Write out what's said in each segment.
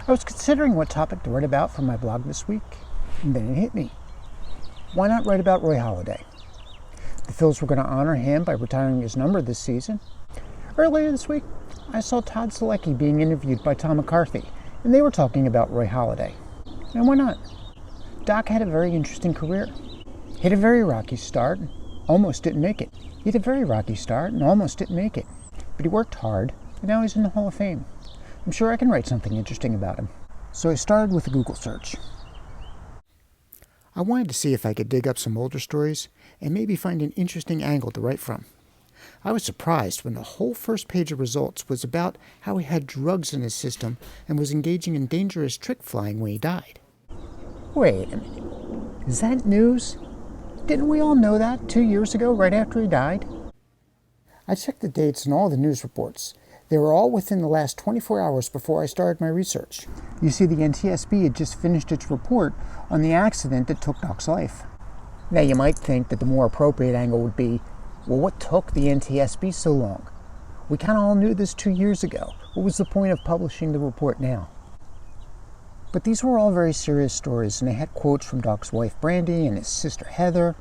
I was considering what topic to write about for my blog this week, and then it hit me. Why not write about Roy Halladay? The Phils were going to honor him by retiring his number this season. Earlier this week, I saw Todd Selecki being interviewed by Tom McCarthy, and they were talking about Roy Halladay. And why not? Doc had a very interesting career. He had a very rocky start, and almost didn't make it. But he worked hard, and now he's in the Hall of Fame. I'm sure I can write something interesting about him. So I started with a Google search. I wanted to see if I could dig up some older stories and maybe find an interesting angle to write from. I was surprised when the whole first page of results was about how he had drugs in his system and was engaging in dangerous trick flying when he died. Wait a minute. Is that news? Didn't we all know that 2 years ago, right after he died? I checked the dates in all the news reports. They were all within the last 24 hours before I started my research. You see, the NTSB had just finished its report on the accident that took Doc's life. Now, you might think that the more appropriate angle would be, well, what took the NTSB so long? We kind of all knew this 2 years ago. What was the point of publishing the report now? But these were all very serious stories, and they had quotes from Doc's wife, Brandy, and his sister, Heather.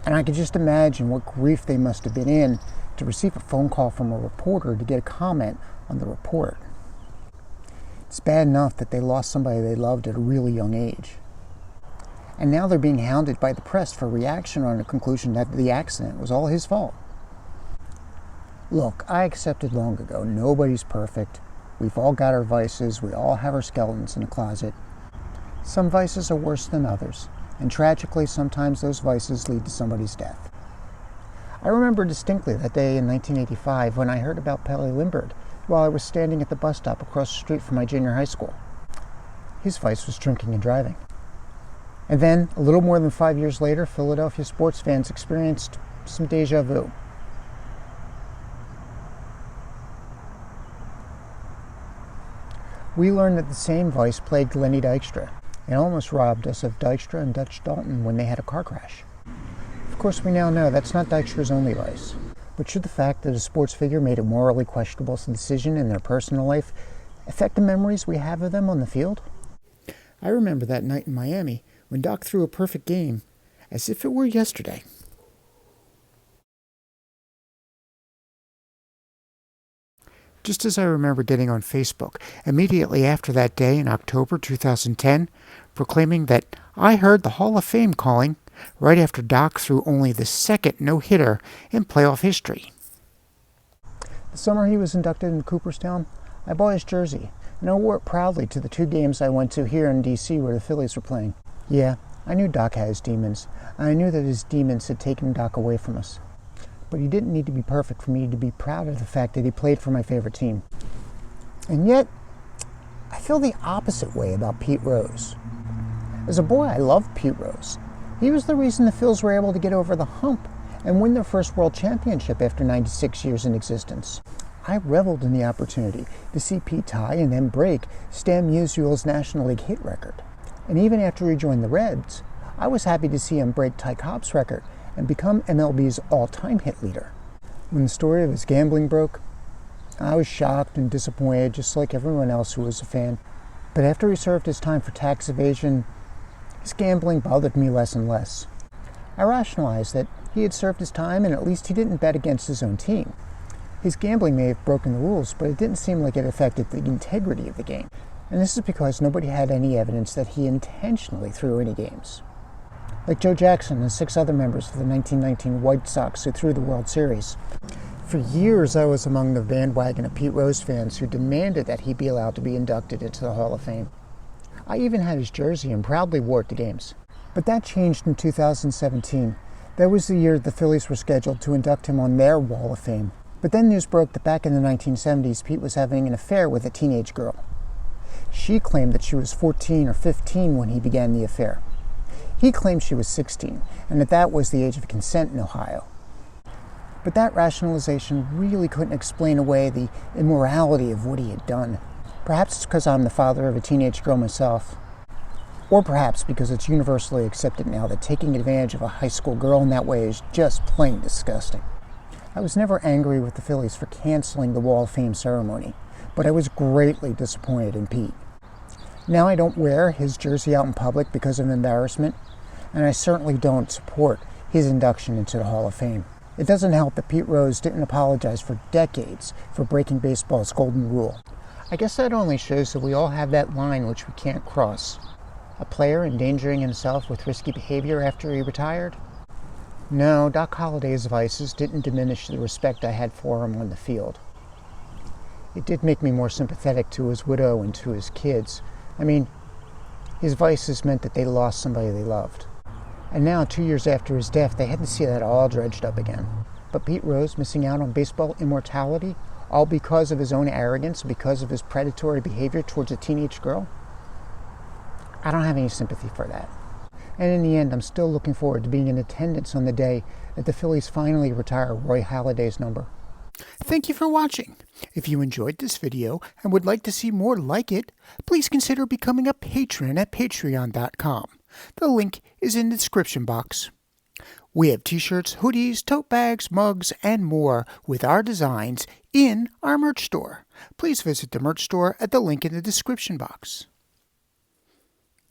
And I could just imagine what grief they must have been in to receive a phone call from a reporter to get a comment on the report. It's bad enough that they lost somebody they loved at a really young age. And now they're being hounded by the press for reaction on a conclusion that the accident was all his fault. Look, I accepted long ago, nobody's perfect. We've all got our vices, we all have our skeletons in the closet. Some vices are worse than others, and tragically sometimes those vices lead to somebody's death. I remember distinctly that day in 1985 when I heard about Pele Lindbergh while I was standing at the bus stop across the street from my junior high school. His vice was drinking and driving. And then, a little more than 5 years later, Philadelphia sports fans experienced some deja vu. We learned that the same vice plagued Lenny Dykstra and almost robbed us of Dykstra and Dutch Dalton when they had a car crash. Of course, we now know that's not Dykstra's only vice. But should the fact that a sports figure made a morally questionable decision in their personal life affect the memories we have of them on the field? I remember that night in Miami when Doc threw a perfect game, as if it were yesterday. Just as I remember getting on Facebook immediately after that day in October 2010, proclaiming that I heard the Hall of Fame calling right after Doc threw only the second no-hitter in playoff history. The summer he was inducted in Cooperstown, I bought his jersey, and I wore it proudly to the 2 games I went to here in D.C. where the Phillies were playing. Yeah, I knew Doc had his demons, and I knew that his demons had taken Doc away from us. But he didn't need to be perfect for me to be proud of the fact that he played for my favorite team. And yet, I feel the opposite way about Pete Rose. As a boy, I loved Pete Rose. He was the reason the Phils were able to get over the hump and win their first world championship after 96 years in existence. I reveled in the opportunity to see Pete tie and then break Stan Musial's National League hit record. And even after he joined the Reds, I was happy to see him break Ty Cobb's record and become MLB's all-time hit leader. When the story of his gambling broke, I was shocked and disappointed just like everyone else who was a fan. But after he served his time for tax evasion, his gambling bothered me less and less. I rationalized that he had served his time and at least he didn't bet against his own team. His gambling may have broken the rules, but it didn't seem like it affected the integrity of the game. And this is because nobody had any evidence that he intentionally threw any games. Like Joe Jackson and 6 other members of the 1919 White Sox who threw the World Series. For years I was among the bandwagon of Pete Rose fans who demanded that he be allowed to be inducted into the Hall of Fame. I even had his jersey and proudly wore it to games. But that changed in 2017. That was the year the Phillies were scheduled to induct him on their Wall of Fame. But then news broke that back in the 1970s, Pete was having an affair with a teenage girl. She claimed that she was 14 or 15 when he began the affair. He claimed she was 16, and that was the age of consent in Ohio. But that rationalization really couldn't explain away the immorality of what he had done. Perhaps it's because I'm the father of a teenage girl myself. Or perhaps because it's universally accepted now that taking advantage of a high school girl in that way is just plain disgusting. I was never angry with the Phillies for canceling the Wall of Fame ceremony, but I was greatly disappointed in Pete. Now I don't wear his jersey out in public because of embarrassment, and I certainly don't support his induction into the Hall of Fame. It doesn't help that Pete Rose didn't apologize for decades for breaking baseball's golden rule. I guess that only shows that we all have that line which we can't cross. A player endangering himself with risky behavior after he retired? No, Doc Holladay's vices didn't diminish the respect I had for him on the field. It did make me more sympathetic to his widow and to his kids. I mean, his vices meant that they lost somebody they loved. And now, 2 years after his death, they had to see that all dredged up again. But Pete Rose missing out on baseball immortality, all because of his own arrogance, because of his predatory behavior towards a teenage girl? I don't have any sympathy for that. And in the end, I'm still looking forward to being in attendance on the day that the Phillies finally retire Roy Halladay's number. Thank you for watching. If you enjoyed this video and would like to see more like it, please consider becoming a patron at patreon.com. The link is in the description box. We have t-shirts, hoodies, tote bags, mugs, and more with our designs in our merch store. Please visit the merch store at the link in the description box.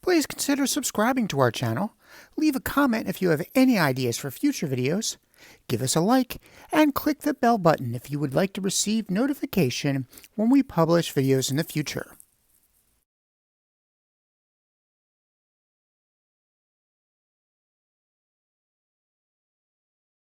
Please consider subscribing to our channel. Leave a comment if you have any ideas for future videos. Give us a like and click the bell button if you would like to receive notification when we publish videos in the future.